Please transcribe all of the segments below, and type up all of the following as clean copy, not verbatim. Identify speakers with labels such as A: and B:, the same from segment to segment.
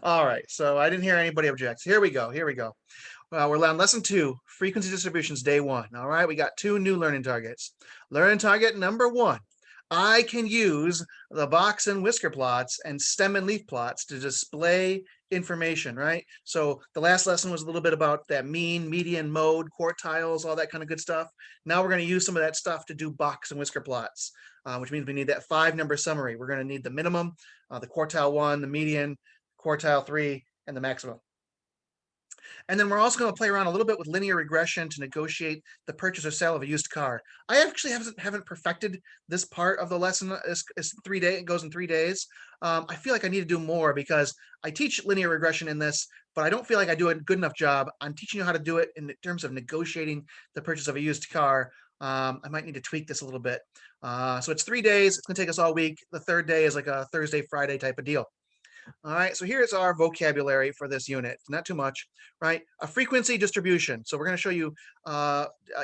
A: All right, so I didn't hear anybody object. Here we go. Here we go. We're on lesson 2, frequency distributions, day 1. All right, we got 2 new learning targets. Learning target number 1. I can use the box and whisker plots and stem and leaf plots to display information, right? So the last lesson was a little bit about that mean, median, mode, quartiles, all that kind of good stuff. Now we're going to use some of that stuff to do box and whisker plots, which means we need that 5-number summary. We're going to need the minimum, the quartile 1, the median, quartile 3, and the maximum. And then we're also going to play around a little bit with linear regression to negotiate the purchase or sale of a used car. I actually haven't perfected this part of the lesson. It's 3 days. It goes in 3 days. I feel like I need to do more because I teach linear regression in this, but I don't feel like I do a good enough job. I'm teaching you how to do it in terms of negotiating the purchase of a used car. I might need to tweak this a little bit. So it's 3 days. It's going to take us all week. The third day is like a Thursday, Friday type of deal. All right, so here's our vocabulary for this unit. Not too much, right? A frequency distribution. So we're going to show you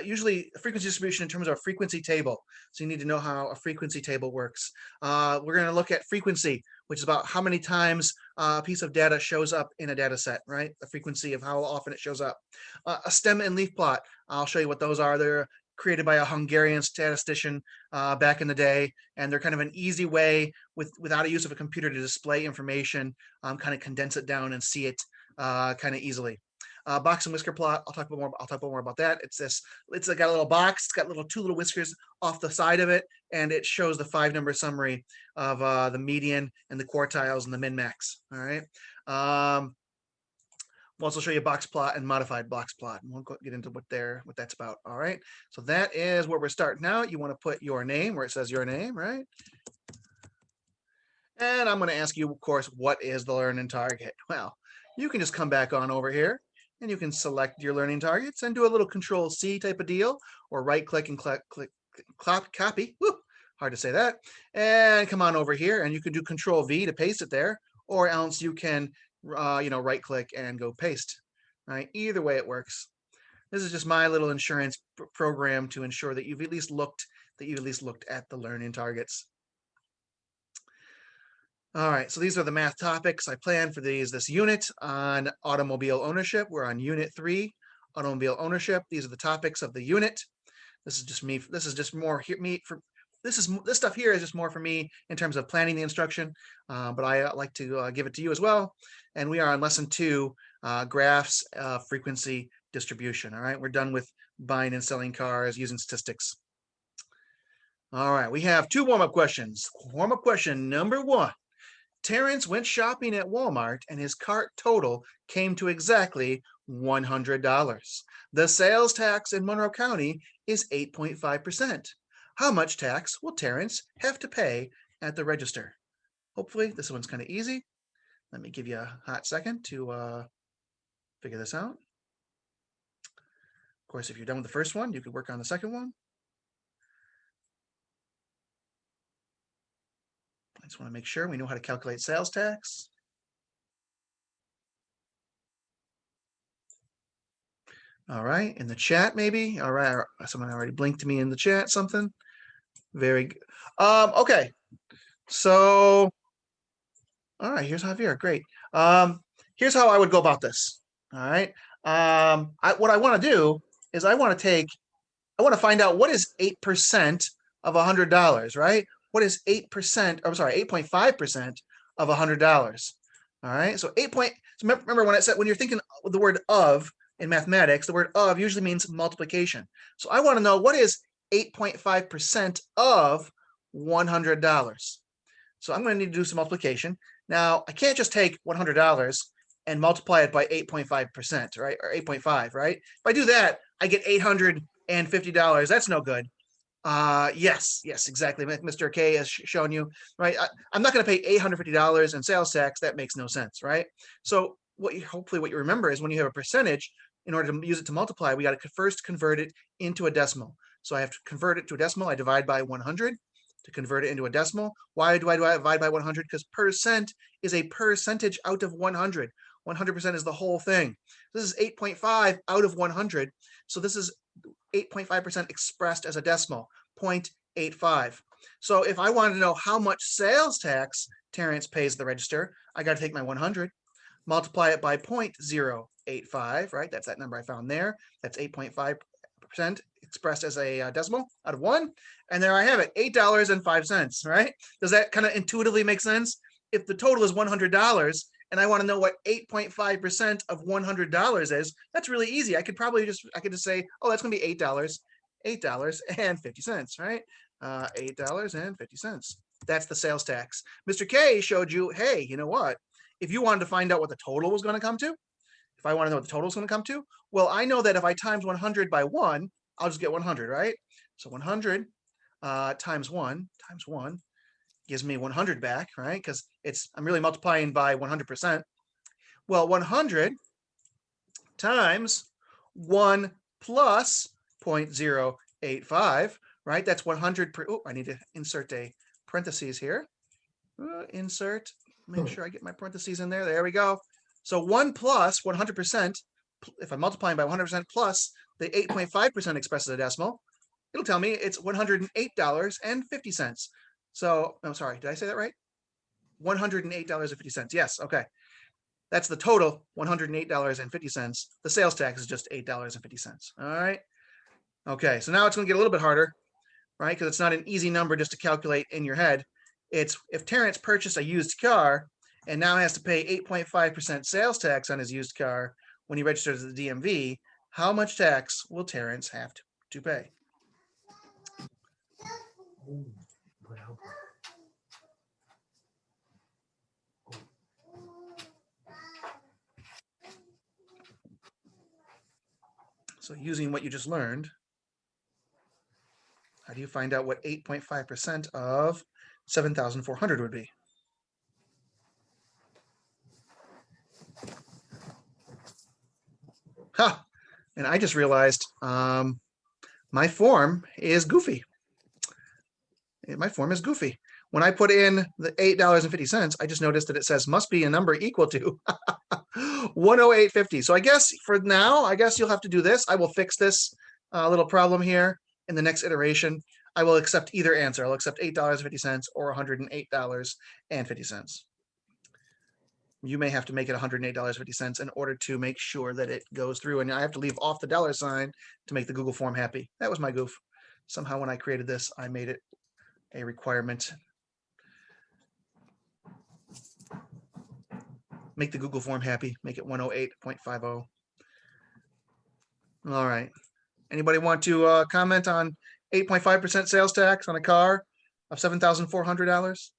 A: usually a frequency distribution in terms of a frequency table. So you need to know how a frequency table works. We're going to look at frequency, which is about how many times a piece of data shows up in a data set, right? The frequency of how often it shows up. A stem and leaf plot. I'll show you what those are. They're created by a Hungarian statistician back in the day, and they're kind of an easy way without a use of a computer to display information, kind of condense it down and see it kind of easily. Box and whisker plot. I'll talk about more about that. It's got a little box. It's got two little whiskers off the side of it, and it shows the 5-number summary of the median and the quartiles and the min max. All right. We'll also show you a box plot and modified box plot, and we'll get into what that's about. All right, so that is where we're starting now. You want to put your name where it says your name, right? And I'm going to ask you, of course, what is the learning target? Well, you can just come back on over here and you can select your learning targets and do a little Control-C type of deal, or right-click and click copy. Woo, hard to say that. And come on over here and you can do Control-V to paste it there, or else you can right click and go paste. Right, either way it works. This is just my little insurance program to ensure that you've at least looked at the learning targets. All right, so these are the math topics I planned for this unit on automobile ownership. We're on unit 3, automobile ownership. These are the topics of the unit. This is just me. This is just more this stuff here is just more for me in terms of planning the instruction, but I like to give it to you as well. And we are on lesson 2, graphs, frequency distribution. All right, we're done with buying and selling cars using statistics. All right, we have 2 warm-up questions. Warm-up question number 1. Terrence went shopping at Walmart and his cart total came to exactly $100. The sales tax in Monroe County is 8.5%. How much tax will Terrence have to pay at the register? Hopefully this one's kind of easy. Let me give you a hot second to figure this out. Of course, if you're done with the first one, you could work on the second one. I just want to make sure we know how to calculate sales tax. All right, in the chat maybe. All right, someone already blinked to me in the chat something. Very good. Okay, so all right, here's Javier. Great. Here's how I would go about this. All right. What I want to do is I want to find out what is 8% of $100, right? What is 8%? I'm sorry, 8.5% of $100. All right. So remember when you're thinking the word of in mathematics, the word of usually means multiplication. So I want to know what is 8.5% of $100. So I'm going to need to do some multiplication. Now, I can't just take $100 and multiply it by 8.5%, right? Or 8.5, right? If I do that, I get $850. That's no good. Yes, exactly. Mr. K has shown you, right? I'm not going to pay $850 in sales tax. That makes no sense, right? So hopefully what you remember is when you have a percentage, in order to use it to multiply, we got to first convert it into a decimal. So I have to convert it to a decimal. I divide by 100 to convert it into a decimal. Why do I divide by 100? Because percent is a percentage out of 100. 100% is the whole thing. This is 8.5 out of 100. So this is 8.5% expressed as a decimal, 0.85. So if I wanted to know how much sales tax Terrence pays the register, I got to take my 100, multiply it by 0.085, right? That's that number I found there. That's 8.5% expressed as a decimal out of 1. And there I have it, $8.05, right? Does that kind of intuitively make sense? If the total is $100 and I want to know what 8.5% of $100 is, that's really easy. I could just say, oh, that's going to be $8.50, right? $8.50. That's the sales tax. Mr. K showed you, hey, you know what? If you wanted to find out what the total was going to come to, if I want to know what the total is going to come to, well, I know that if I times 100 by 1, I'll just get 100, right? So 100 times 1 gives me 100 back, right? Because I'm really multiplying by 100%. Well, 100 times 1 plus 0.085, right? That's 100 per. Oh, I need to insert a parentheses here. Insert. Make sure I get my parentheses in there. There we go. So 1 plus 100%. If I'm multiplying by 100% plus the 8.5% expressed as a decimal, it'll tell me it's $108.50. So, I'm sorry, did I say that right? $108.50. Yes, okay. That's the total, $108.50. The sales tax is just $8.50. All right. Okay, so now it's going to get a little bit harder, right? Because it's not an easy number just to calculate in your head. It's if Terrence purchased a used car and now has to pay 8.5% sales tax on his used car when he registers at the DMV, how much tax will Terrence have to pay? So using what you just learned, how do you find out what 8.5% of 7,400 would be? Ha! And I just realized my form is goofy. My form is goofy. When I put in the $8.50, I just noticed that it says must be a number equal to 108.50. So I guess for now, you'll have to do this. I will fix this little problem here in the next iteration. I will accept either answer. I'll accept $8.50 or $108.50. You may have to make it $108.50 in order to make sure that it goes through. And I have to leave off the $sign to make the Google form happy. That was my goof. Somehow when I created this, I made it a requirement. Make the Google form happy. Make it 108.50. All right. Anybody want to comment on 8.5% sales tax on a car of $7,400?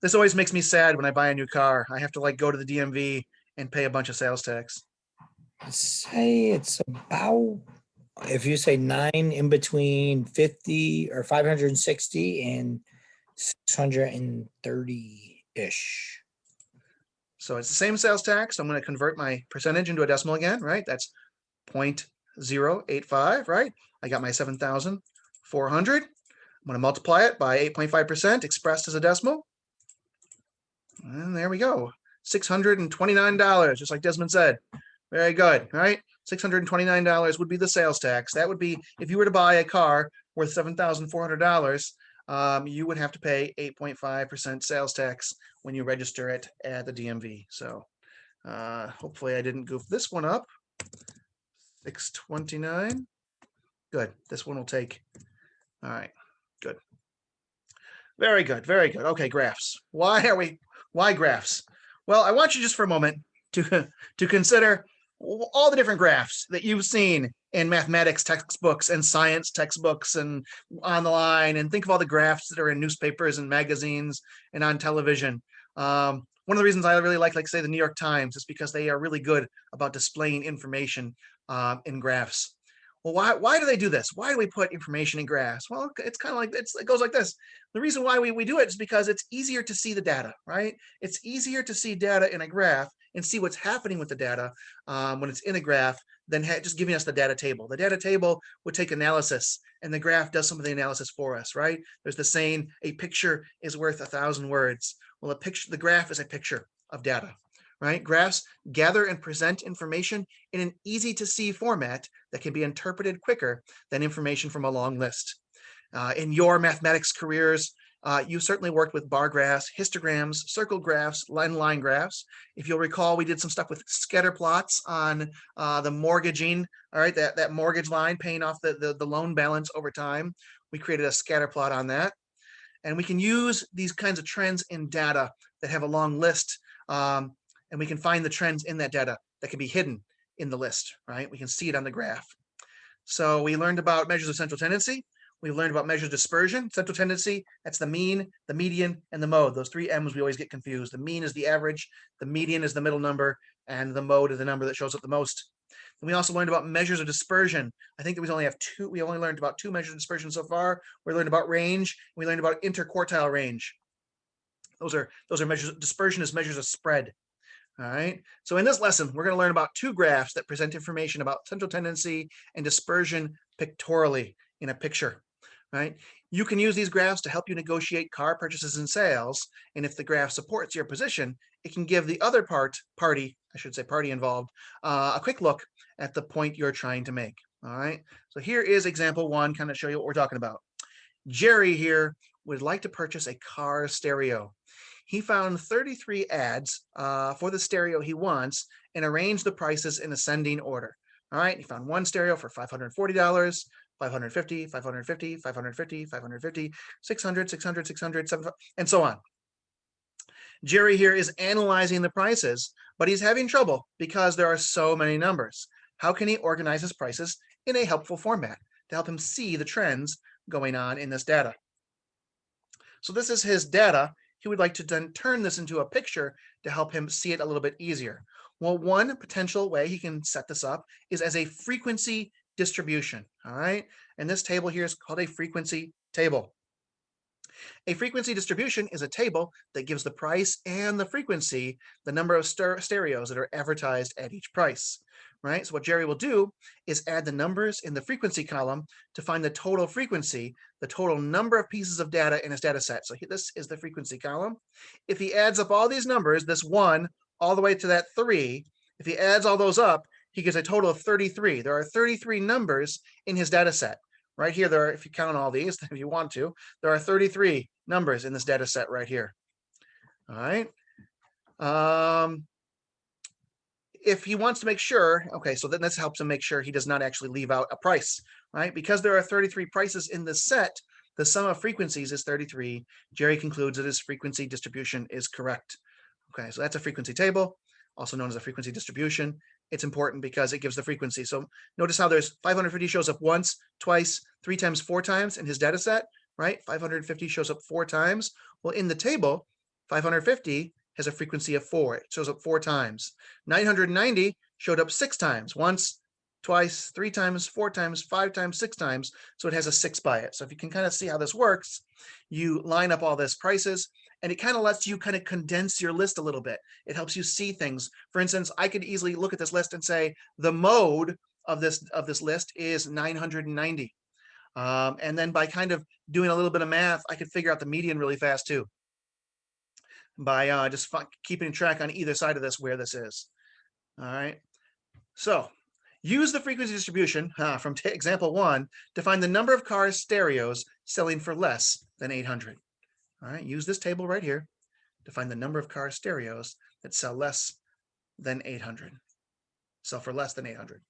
A: This always makes me sad when I buy a new car. I have to like go to the DMV and pay a bunch of sales tax.
B: I'd say it's about, if you say 9, in between 50 or 560 and 630-ish.
A: So it's the same sales tax. I'm going to convert my percentage into a decimal again, right? That's 0.085, right? I got my 7,400. I'm going to multiply it by 8.5% expressed as a decimal. And there we go. $629, just like Desmond said. Very good, right? $629 would be the sales tax. That would be, if you were to buy a car worth $7,400, you would have to pay 8.5% sales tax when you register it at the DMV. So hopefully I didn't goof this one up. 629. Good. This one will take. All right. Good. Very good. Very good. Okay, graphs. Why graphs? Well, I want you just for a moment to consider all the different graphs that you've seen in mathematics textbooks and science textbooks and on the line, and think of all the graphs that are in newspapers and magazines and on television. One of the reasons I really like say, the New York Times is because they are really good about displaying information in graphs. Well, why do they do this? Why do we put information in graphs? Well, it's kind of like, it goes like this. The reason why we do it is because it's easier to see the data, right? It's easier to see data in a graph and see what's happening with the data when it's in a graph than just giving us the data table. The data table would take analysis, and the graph does some of the analysis for us, right? There's the saying, a picture is worth 1,000 words. Well, the graph is a picture of data, right? Graphs gather and present information in an easy to see format that can be interpreted quicker than information from a long list. In your mathematics careers, You certainly worked with bar graphs, histograms, circle graphs, line graphs. If you'll recall, we did some stuff with scatter plots on the mortgaging, all right, that mortgage line paying off the loan balance over time. We created a scatter plot on that. And we can use these kinds of trends in data that have a long list, and we can find the trends in that data that can be hidden in the list, right? We can see it on the graph. So we learned about measures of central tendency. We learned about measures of dispersion. Central tendency, that's the mean, the median, and the mode. Those three M's we always get confused. The mean is the average, the median is the middle number, and the mode is the number that shows up the most. And we also learned about measures of dispersion. I think that we only learned about two measures of dispersion so far. We learned about range, and we learned about interquartile range. Those are measures. Dispersion is measures of spread. All right. So in this lesson, we're going to learn about two graphs that present information about central tendency and dispersion pictorially in a picture. Right. You can use these graphs to help you negotiate car purchases and sales. And if the graph supports your position, it can give the other party involved, a quick look at the point you're trying to make. All right. So here is example one, kind of show you what we're talking about. Jerry here would like to purchase a car stereo. He found 33 ads for the stereo he wants and arranged the prices in ascending order. All right, he found one stereo for $540, $550, $550, $550, $550, $600, $600, $600, $700, and so on. Jerry here is analyzing the prices, but he's having trouble because there are so many numbers. How can he organize his prices in a helpful format to help him see the trends going on in this data? So this is his data. He would like to then turn this into a picture to help him see it a little bit easier. Well, one potential way he can set this up is as a frequency distribution, all right? And this table here is called a frequency table. A frequency distribution is a table that gives the price and the frequency, the number of stereos that are advertised at each price, right? So what Jerry will do is add the numbers in the frequency column to find the total frequency, the total number of pieces of data in his data set. So this is the frequency column. If he adds up all these numbers, this 1 all the way to that 3, if he adds all those up, he gets a total of 33. There are 33 numbers in his data set. Right here, there are, if you count all these, if you want to, there are 33 numbers in this data set right here. All right. If he wants to make sure, okay, so then this helps him make sure he does not actually leave out a price, right? Because there are 33 prices in this set, the sum of frequencies is 33. Jerry concludes that his frequency distribution is correct. Okay, so that's a frequency table, also known as a frequency distribution. It's important because it gives the frequency. So notice how there's 550 shows up once, twice, 3 times, 4 times in his data set, right? 550 shows up 4 times. Well, in the table, 550 has a frequency of 4. It shows up 4 times. 990 showed up 6 times, once, twice, 3 times, 4 times, 5 times, 6 times. So it has a 6 by it. So if you can kind of see how this works, you line up all this prices, and it kind of lets you kind of condense your list a little bit. It helps you see things. For instance, I could easily look at this list and say the mode of this list is 990. And then by kind of doing a little bit of math, I could figure out the median really fast too, by just keeping track on either side of this where this is. All right. So use the frequency distribution from example 1 to find the number of car stereos selling for less than 800. All right, use this table right here to find the number of car stereos that sell less than 800. Sell for less than 800.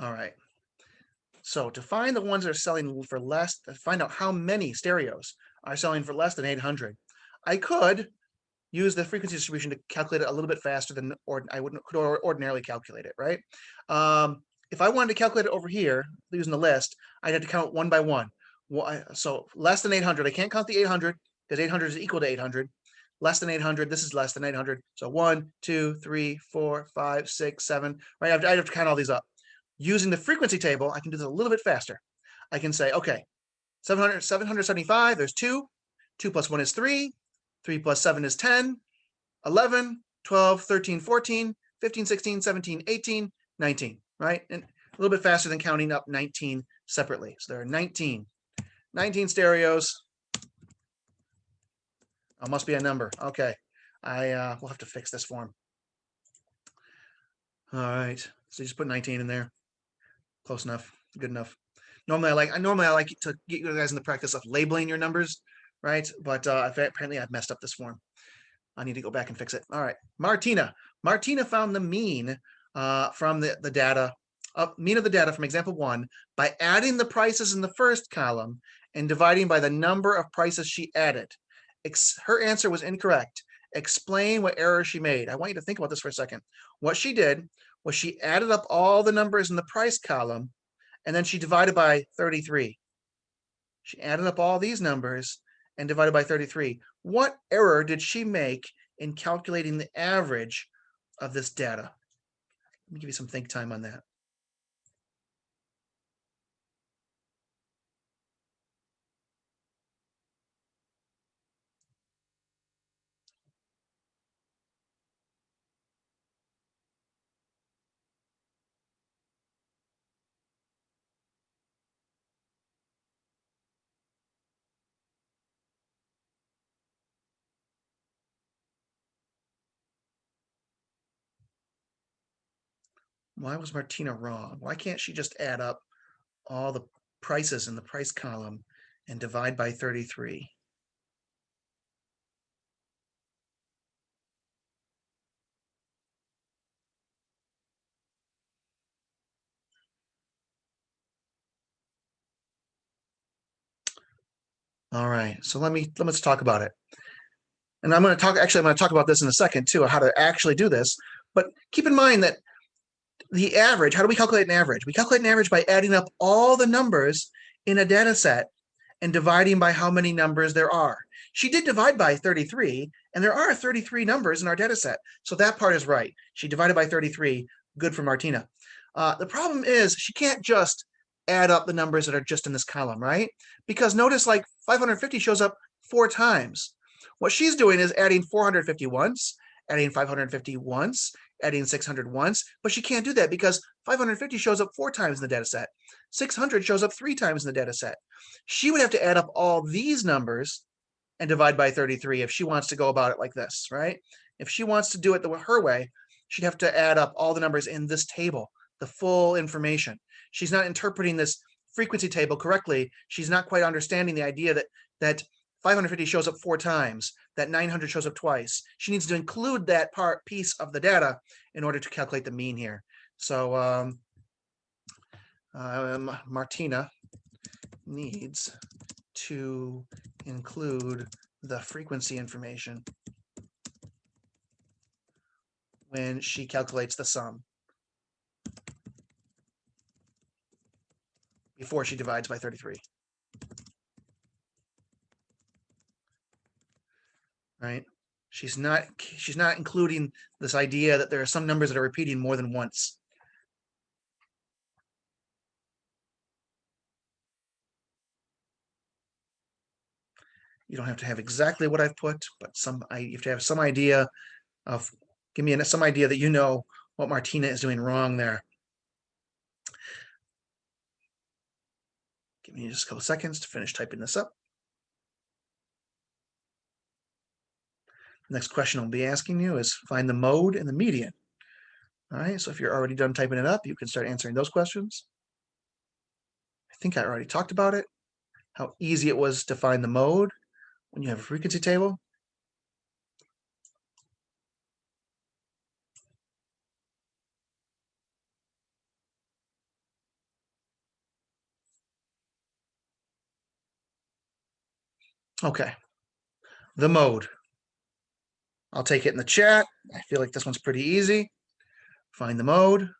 A: All right. So to find the ones that are selling for less, to find out how many stereos are selling for less than 800, I could use the frequency distribution to calculate it a little bit faster than could ordinarily calculate it, right? If I wanted to calculate it over here using the list, I'd have to count one by one. So less than 800, I can't count the 800 because 800 is equal to 800. Less than 800, this is less than 800. So 1, 2, 3, 4, 5, 6, 7, right? I'd have to count all these up. Using the frequency table, I can do this a little bit faster. I can say, okay, 775, there's 2. 2 plus 1 is 3. 3 plus 7 is 10. 11, 12, 13, 14. 15, 16, 17, 18, 19, right? And a little bit faster than counting up 19 separately. So there are 19 stereos. Oh, must be a number. Okay. We'll have to fix this form. All right. So just put 19 in there. Close enough. Good enough. Normally I like to get you guys in the practice of labeling your numbers, right? But apparently I've messed up this form. I need to go back and fix it. All right. Martina found the mean from the data, mean of the data from example 1 by adding the prices in the first column and dividing by the number of prices she added. Her answer was incorrect. Explain what error she made. I want you to think about this for a second. What she did was she added up all the numbers in the price column, and then she divided by 33. She added up all these numbers and divided by 33. What error did she make in calculating the average of this data? Let me give you some think time on that. Why was Martina wrong? Why can't she just add up all the prices in the price column and divide by 33? All right, so let's talk about it. And I'm going to talk about this in a second too, how to actually do this. But keep in mind that the average, how do we calculate an average? We calculate an average by adding up all the numbers in a data set and dividing by how many numbers there are. She did divide by 33, and there are 33 numbers in our data set. So that part is right. She divided by 33. Good for Martina. The problem is she can't just add up the numbers that are just in this column, right? Because notice like 550 shows up 4 times. What she's doing is adding 450 once, adding 550 once, adding 600 once, but she can't do that because 550 shows up 4 times in the data set. 600 shows up 3 times in the data set. She would have to add up all these numbers and divide by 33 if she wants to go about it like this, right? If she wants to do it her way, she'd have to add up all the numbers in this table, the full information. She's not interpreting this frequency table correctly. She's not quite understanding the idea that 550 shows up 4 times, that 900 shows up twice. She needs to include that piece of the data in order to calculate the mean here. So Martina needs to include the frequency information when she calculates the sum before she divides by 33. Right? She's not including this idea that there are some numbers that are repeating more than once. You don't have to have exactly what I've put, but you have to have some idea of, give me some idea that you know what Martina is doing wrong there. Give me just a couple seconds to finish typing this up. Next question I'll be asking you is find the mode and the median. All right, so if you're already done typing it up, you can start answering those questions. I think I already talked about it, how easy it was to find the mode when you have a frequency table. Okay, the mode. I'll take it in the chat. I feel like this one's pretty easy. Find the mode.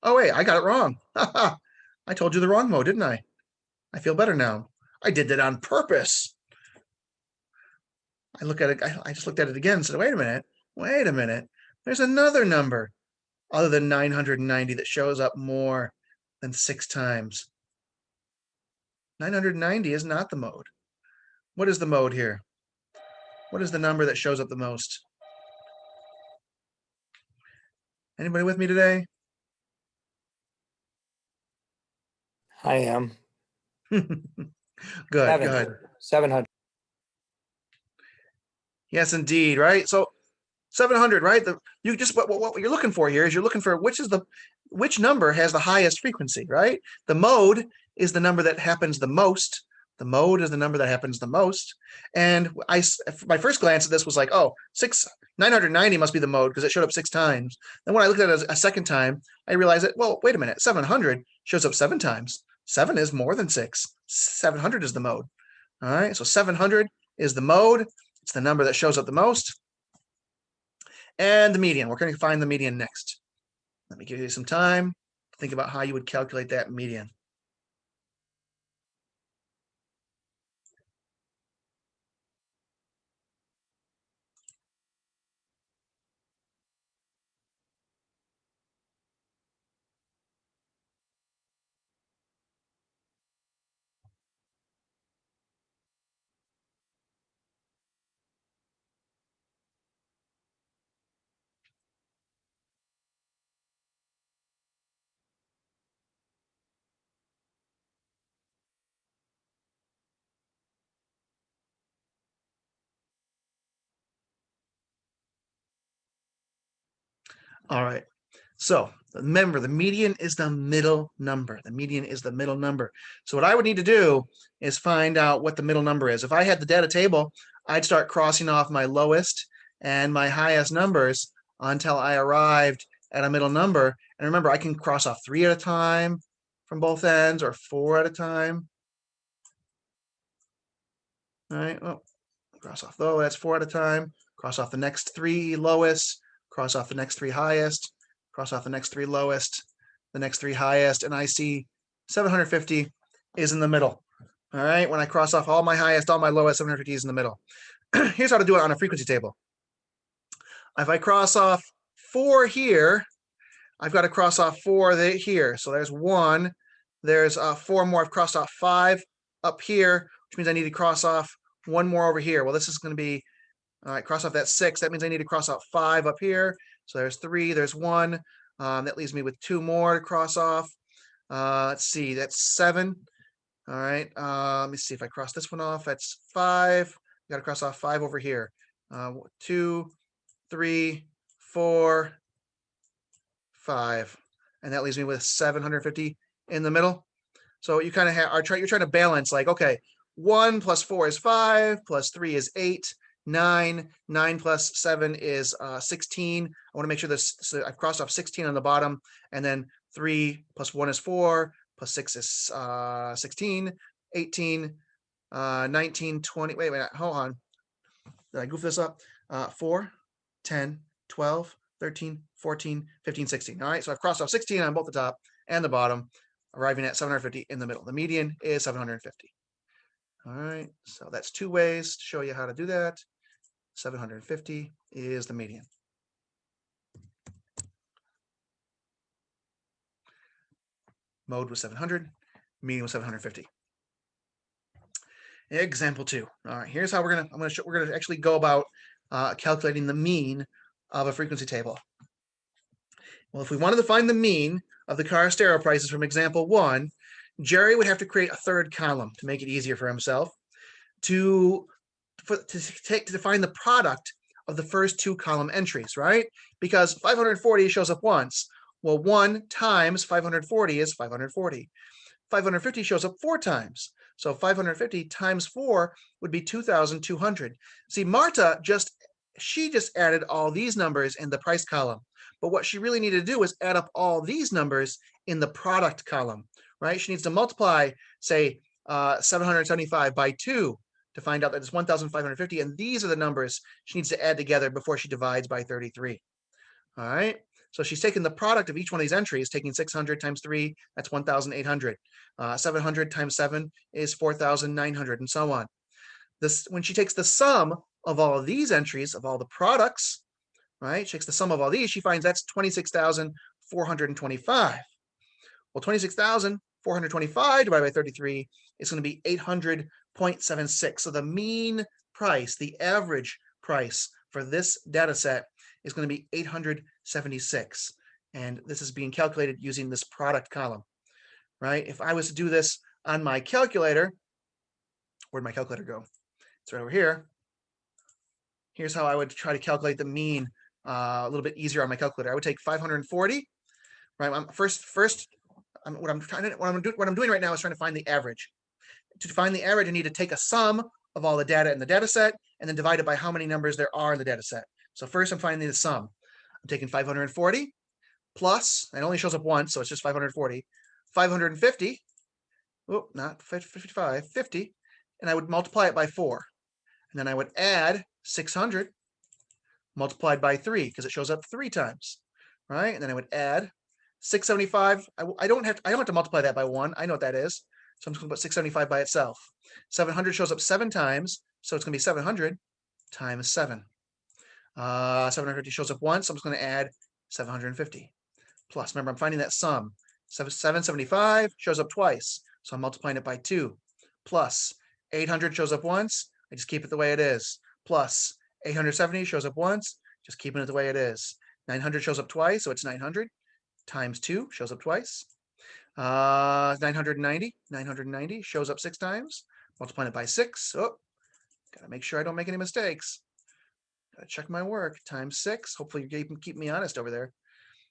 A: Oh, wait, I got it wrong. I told you the wrong mode, didn't I? I feel better now. I did that on purpose. I look at it. I just looked at it again and said, wait a minute. There's another number other than 990 that shows up more than 6 times. 990 is not the mode. What is the mode here? What is the number that shows up the most? Anybody with me today?
B: I am.
A: Good, good.
B: 700.
A: Yes, indeed, right? So 700, right? You just what you're looking for here is you're looking for which number has the highest frequency, right? The mode is the number that happens the most. The mode is the number that happens the most. And my first glance at this was like, oh, 990 must be the mode because it showed up 6 times. Then when I looked at it a second time, I realized that, well, wait a minute, 700 shows up 7 times. 7 is more than 6. 700 is the mode. All right, so 700 is the mode. It's the number that shows up the most. And the median. We're going to find the median next. Let me give you some time to think about how you would calculate that median. All right. So remember, the median is the middle number. The median is the middle number. So what I would need to do is find out what the middle number is. If I had the data table, I'd start crossing off my lowest and my highest numbers until I arrived at a middle number. And remember, I can cross off 3 at a time from both ends or 4 at a time. All right, well, cross off though, that's 4 at a time. Cross off the next 3 lowest, cross off the next 3 highest, cross off the next 3 lowest, the next 3 highest, and I see 750 is in the middle. All right, when I cross off all my highest, all my lowest, 750 is in the middle. Here's how to do it on a frequency table. If I cross off 4 here, I've got to cross off 4 here. So there's 1. There's 4 more. I've crossed off 5 up here, which means I need to cross off 1 more over here. Well, this is going to be, all right, cross off that 6. That means I need to cross off 5 up here. So there's 3, there's 1. That leaves me with 2 more to cross off. Let's see, that's 7. All right, let me see if I cross this one off. That's 5. You got to cross off 5 over here. 2, 3, 4, 5. And that leaves me with 750 in the middle. So you kind of you're trying to balance like, okay, 1 plus 4 is 5, plus 3 is 8, 9, 9 plus 7 is 16. I want to make sure this, so I've crossed off 16 on the bottom, and then 3 plus 1 is 4, plus 6 is 16, 18, 19, 20. Wait, hold on. Did I goof this up? 4, 10, 12, 13, 14, 15, 16. All right, so I've crossed off 16 on both the top and the bottom, arriving at 750 in the middle. The median is 750. All right, so that's 2 ways to show you how to do that. 750 is the median. Mode was 700, median was 750. Example 2. All right, here's how we're gonna actually go about calculating the mean of a frequency table. Well, if we wanted to find the mean of the car stereo prices from example 1, Jerry would have to create a 3rd column to make it easier for himself to find the product of the first 2 column entries, right? Because 540 shows up once. Well, 1 times 540 is 540. 550 shows up 4 times. So 550 times 4 would be 2,200. See, Marta just added all these numbers in the price column. But what she really needed to do was add up all these numbers in the product column, right? She needs to multiply, say, 775 by 2 to find out that it's 1,550. And these are the numbers she needs to add together before she divides by 33. All right. So she's taking the product of each one of these entries, taking 600 times 3, that's 1,800. 700 times 7 is 4,900, and so on. When she takes the sum of all of these entries, of all the products, right? She takes the sum of all these, she finds that's 26,425. Well, 26,425 divided by 33 is going to be 800.76. So the mean price, the average price for this data set is going to be 876. And this is being calculated using this product column, right? If I was to do this on my calculator, where'd my calculator go? It's right over here. Here's how I would try to calculate the mean a little bit easier on my calculator. I would take 540, right? What I'm doing right now is trying to find the average. To find the average, I need to take a sum of all the data in the data set and then divide it by how many numbers there are in the data set. So first I'm finding the sum. I'm taking 540 plus, it only shows up once, so it's just 540, 550, oh, not 55, 50, and I would multiply it by 4. And then I would add 600 multiplied by 3, because it shows up 3 times, right? And then I would add 675. I don't have to multiply that by 1. I know what that is. So I'm just going to put 675 by itself. 700 shows up 7 times, so it's going to be 700 times 7. 750 shows up once, so I'm just going to add 750. Plus, remember, I'm finding that sum. 775 shows up twice, so I'm multiplying it by 2. Plus, 800 shows up once, I just keep it the way it is. Plus, 870 shows up once, just keeping it the way it is. 900 shows up twice, so it's 900 times 2 shows up twice. 990 shows up 6 times, multiplying it by 6. Oh, gotta make sure I don't make any mistakes. Gotta check my work. Times 6. Hopefully you keep me honest over there.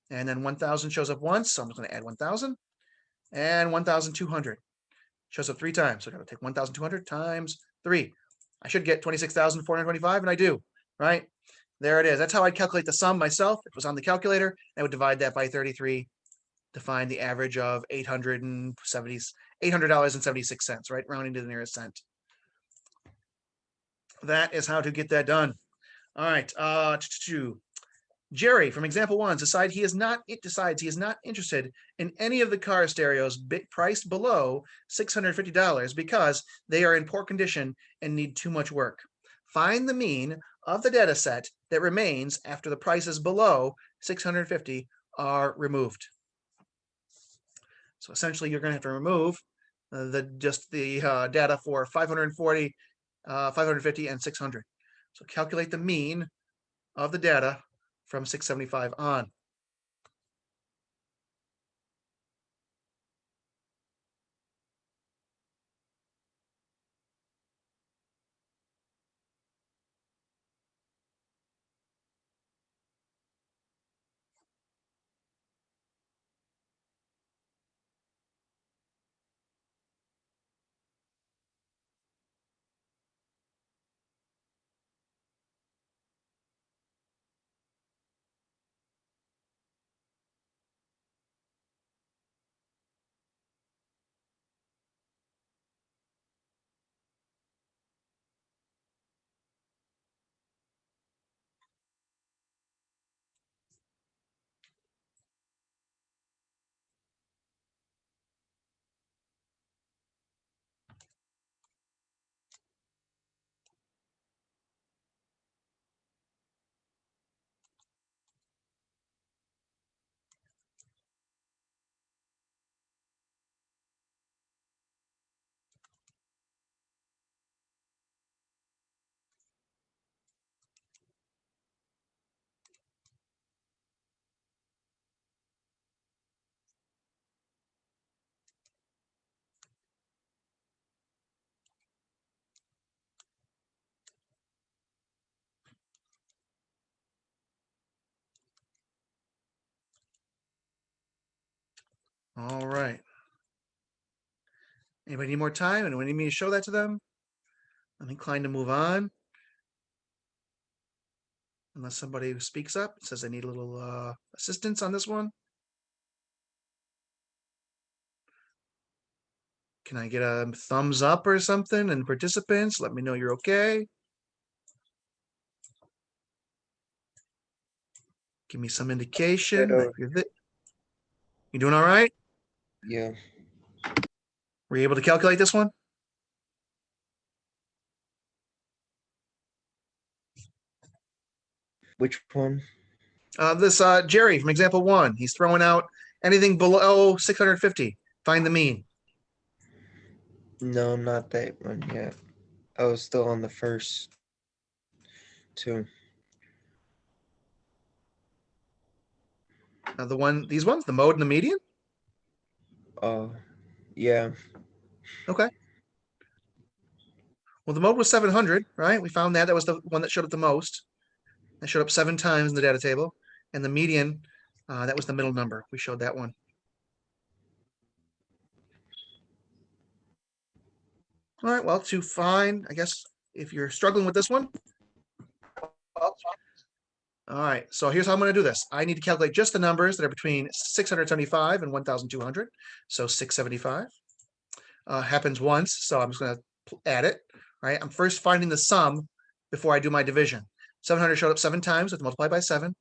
A: And then 1000 shows up once, so I'm just going to add 1000. And 1200 shows up 3 times, so I'm going to take 1200 times 3. I should get 26,425, and I do, right? There it is. That's how I'd calculate the sum myself. If it was on the calculator, I would divide that by 33 to find the average of $800.76, right? Rounding to the nearest cent. That is how to get that done. All right. Jerry, from example 1, decides he is not interested in any of the car stereos priced below $650 because they are in poor condition and need too much work. Find the mean of the data set that remains after the prices below $650 are removed. So essentially, you're going to have to remove the data for 540, 550, and 600. So calculate the mean of the data from 675 on. All right. Anybody need more time? Anyone need me to show that to them? I'm inclined to move on. Unless somebody speaks up, says I need a little assistance on this one. Can I get a thumbs up or something? And participants, let me know you're okay. Give me some indication that you're doing all right.
C: Yeah.
A: Were you able to calculate this one?
C: Which one?
A: This Jerry from example 1, he's throwing out anything below 650. Find the mean.
C: No, not that one yet. I was still on the first 2.
A: Now these ones, the mode and the median.
C: Yeah.
A: Okay. Well, the mode was 700, right? We found that. That was the one that showed up the most. That showed up 7 times in the data table. And the median, that was the middle number. We showed that one. All right, well, to find, I guess, if you're struggling with this one. All right, so here's how I'm going to do this. I need to calculate just the numbers that are between 675 and 1,200. So 675 happens once, so I'm just going to add it. Right, I'm first finding the sum before I do my division. 700 showed up 7 times, so multiply by 7.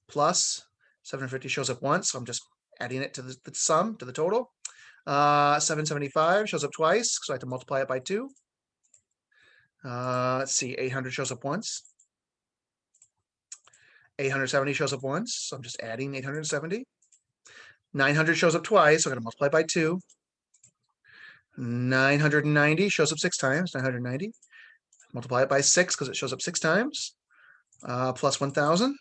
A: Plus 750 shows up once, so I'm just adding it to the sum, to the total. 775 shows up twice, so I have to multiply it by 2. Let's see, 800 shows up once. 870 shows up once, so I'm just adding 870. 900 shows up twice, so I'm going to multiply by 2. 990 shows up 6 times, 990. Multiply it by 6 because it shows up 6 times. Plus 1,000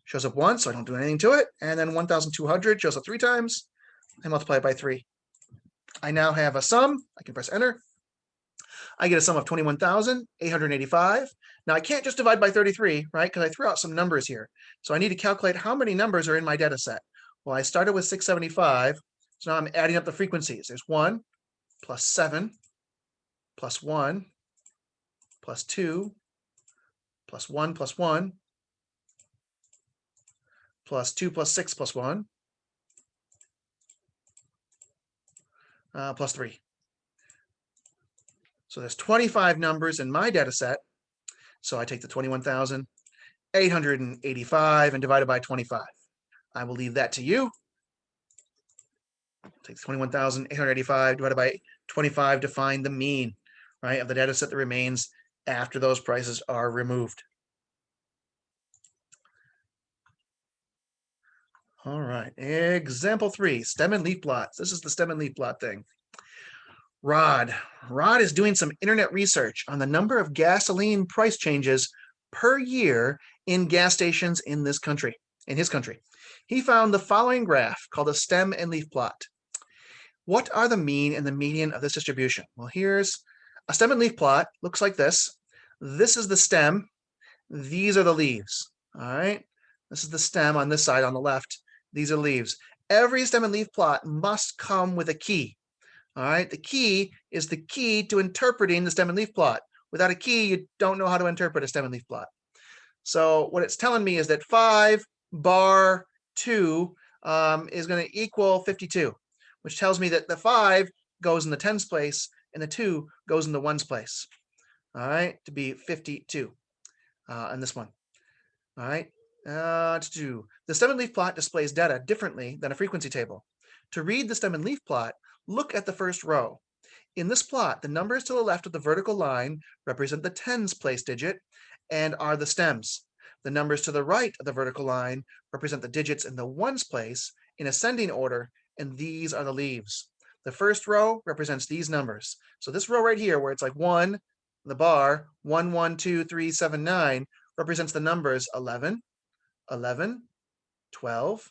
A: shows up once, so I don't do anything to it. And then 1,200 shows up 3 times. I multiply it by 3. I now have a sum. I can press enter. I get a sum of 21,885. Now I can't just divide by 33, right? Because I threw out some numbers here. So I need to calculate how many numbers are in my data set. Well, I started with 675. So now I'm adding up the frequencies. There's 1 plus 7 plus 1 plus 2 plus 1 plus 1 plus 2 plus 6 plus 1 plus 3. So there's 25 numbers in my data set. So I take the 21,885 and divide it by 25. I will leave that to you. Take 21,885 divided by 25 to find the mean, right, of the data set that remains after those prices are removed. All right, example 3, stem and leaf plots. This is the stem and leaf plot thing. Rod is doing some internet research on the number of gasoline price changes per year in gas stations in this country, in his country. He found the following graph called a stem and leaf plot. What are the mean and the median of this distribution? Well, here's a stem and leaf plot. Looks like this. This is the stem. These are the leaves. All right. This is the stem on this side on the left. These are leaves. Every stem and leaf plot must come with a key. All right. The key is the key to interpreting the stem and leaf plot. Without a key, you don't know how to interpret a stem and leaf plot. So what it's telling me is that 5 bar 2 is going to equal 52, which tells me that the 5 goes in the tens place and the 2 goes in the ones place. All right, to be 52 and this one. All right, the stem and leaf plot displays data differently than a frequency table. To read the stem and leaf plot, look at the first row. In this plot, the numbers to the left of the vertical line represent the tens place digit and are the stems. The numbers to the right of the vertical line represent the digits in the ones place in ascending order, and these are the leaves. The first row represents these numbers. So this row right here, where it's like 1, the bar, 1, 1, 2, 3, 7, 9, represents the numbers 11, 11, 12,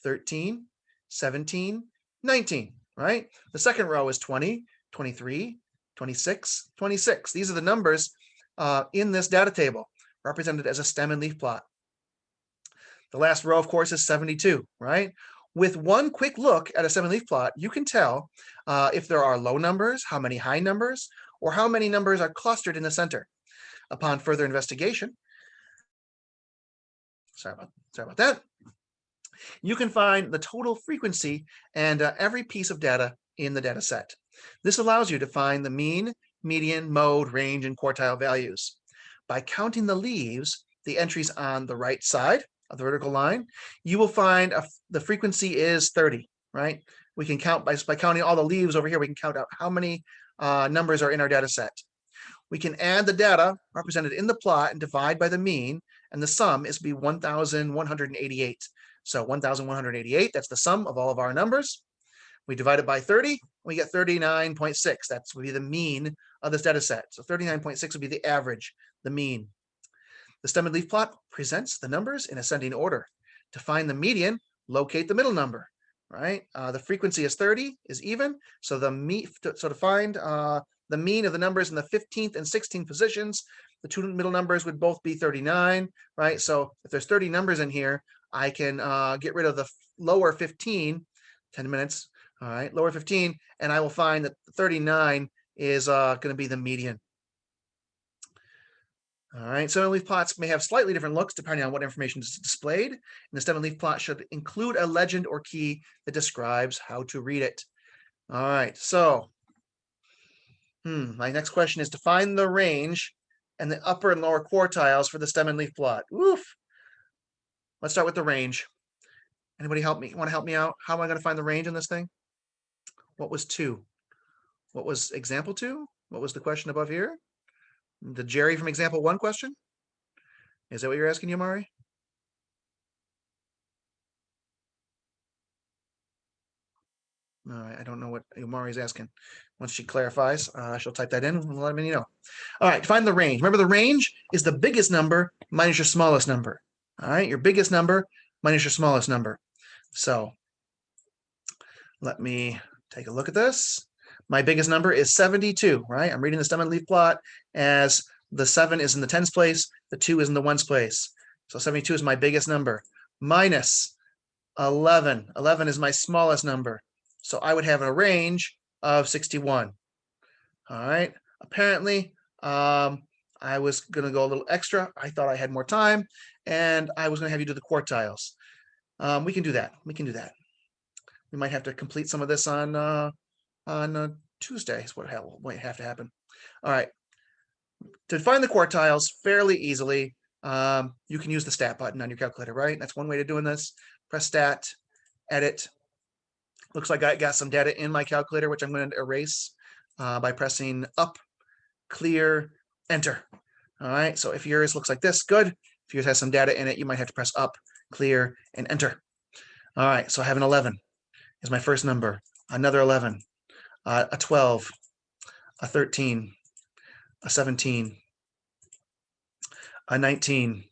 A: 13, 17, 19, right? The second row is 20, 23, 26, 26. These are the numbers in this data table, represented as a stem and leaf plot. The last row, of course, is 72, right? With one quick look at a stem and leaf plot, you can tell if there are low numbers, how many high numbers, or how many numbers are clustered in the center. Upon further investigation, sorry about that, you can find the total frequency and every piece of data in the data set. This allows you to find the mean, median, mode, range, and quartile values. By counting the leaves, the entries on the right side of the vertical line, you will find the frequency is 30, right? We can count by counting all the leaves over here, we can count out how many numbers are in our data set. We can add the data represented in the plot and divide by the mean, and the sum is to be 1,188. So 1,188, that's the sum of all of our numbers. We divide it by 30, we get 39.6. That would be the mean of this data set. So 39.6 would be the average, the mean. The stem and leaf plot presents the numbers in ascending order. To find the median, locate the middle number, right? The frequency is 30, is even. So to find the mean of the numbers in the 15th and 16th positions, the two middle numbers would both be 39, right? So if there's 30 numbers in here, I can get rid of the lower 15, 10 minutes, all right, lower 15, and I will find that 39 is going to be the median. All right, stem and leaf plots may have slightly different looks depending on what information is displayed. And the stem and leaf plot should include a legend or key that describes how to read it. All right, so my next question is to find the range and the upper and lower quartiles for the stem and leaf plot. Oof. Let's start with the range. Anybody help me? Want to help me out? How am I going to find the range in this thing? What was 2? What was example 2? What was the question above here? The Jerry from example 1 question? Is that what you're asking, Yamari? All right, I don't know what Yamari's asking. Once she clarifies, she'll type that in and let me know. All right, find the range. Remember, the range is the biggest number minus your smallest number. All right, your biggest number minus your smallest number. So let me take a look at this. My biggest number is 72, right? I'm reading the stem and leaf plot as the 7 is in the tens place, the 2 is in the ones place. So 72 is my biggest number. Minus 11. 11 is my smallest number. So I would have a range of 61. All right. Apparently, I was going to go a little extra. I thought I had more time, and I was going to have you do the quartiles. We can do that. We can do that. We might have to complete some of this on Tuesday is what might have to happen. All right. To find the quartiles fairly easily, you can use the stat button on your calculator, right? That's one way of doing this. Press stat, edit. Looks like I got some data in my calculator, which I'm going to erase by pressing up, clear, enter. All right. So if yours looks like this, good. If yours has some data in it, you might have to press up, clear, and enter. All right. So I have an 11 is my first number. Another 11, a 12, a 13, a 17, a 19,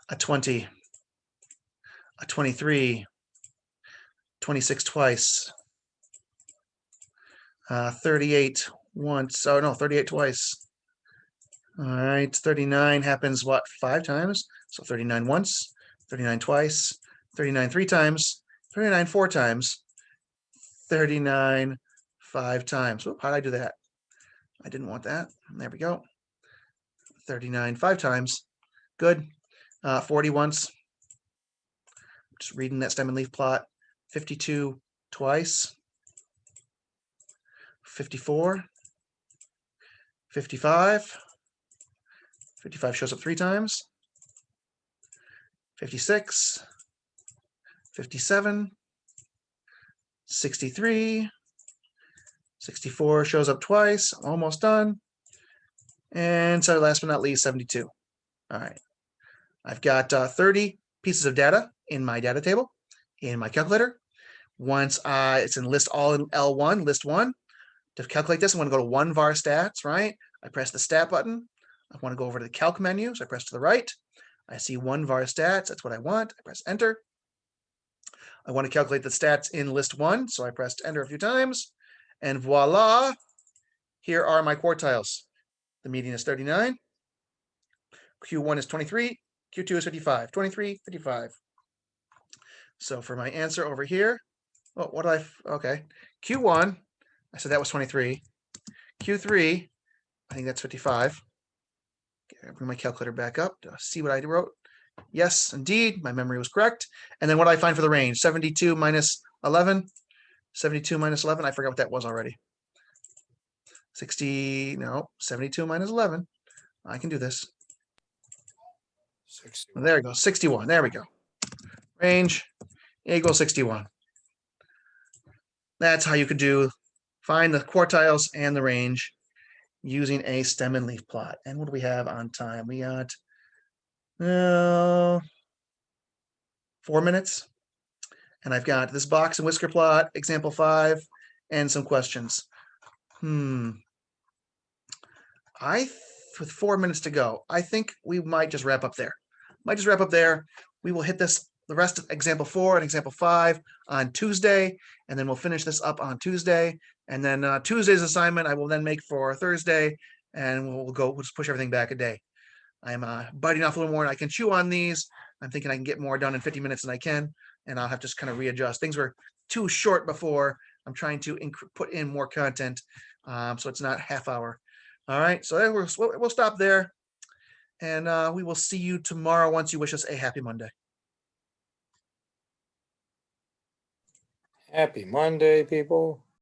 A: a 20, a 23, 26 twice, 38 once. Oh no, 38 twice. All right, 39 happens what, 5 times? So 39 once, 39 twice, 39 3 times, 39 4 times, 39 5 times. How did I do that? I didn't want that. There we go. 39 5 times. Good. 40 once. Just reading that stem and leaf plot. 52 twice. 54. 55. 55 shows up 3 times. 56. 57. 63. 64 shows up twice. I'm almost done. And so last but not least, 72. All right. I've got 30 pieces of data in my data table in my calculator. Once it's in list all in L1, list 1. To calculate this, I want to go to 1 var stats, right? I press the stat button. I want to go over to the calc menu, so I press to the right. I see 1 var stats. That's what I want. I press enter. I want to calculate the stats in list 1, so I pressed enter a few times. And voila, here are my quartiles. The median is 39. Q1 is 23. Q2 is 55. 23, 55. So for my answer over here, oh, what did okay. Q1, I said that was 23. Q3, I think that's 55. Okay, bring my calculator back up to see what I wrote. Yes, indeed, my memory was correct. And then what did I find for the range? 72 minus 11. 72 minus 11, I forgot what that was already. 72 minus 11. I can do this.
B: 61.
A: There we go, 61. There we go. Range equals 61. That's how you could find the quartiles and the range using a stem and leaf plot. And what do we have on time? We got 4 minutes. And I've got this box and whisker plot, example 5, and some questions. With 4 minutes to go, I think we might just wrap up there. We will hit the the rest of example 4 and example 5 on Tuesday, and then we'll finish this up on Tuesday. And then Tuesday's assignment I will then make for Thursday, and we'll just push everything back a day. I'm biting off a little more than I can chew on these. I'm thinking I can get more done in 50 minutes than I can, and I'll have to just kind of readjust. Things were too short before. I'm trying to put in more content, so it's not half hour. All right, so we'll stop there, and we will see you tomorrow once you wish us a happy Monday.
B: Happy Monday, people.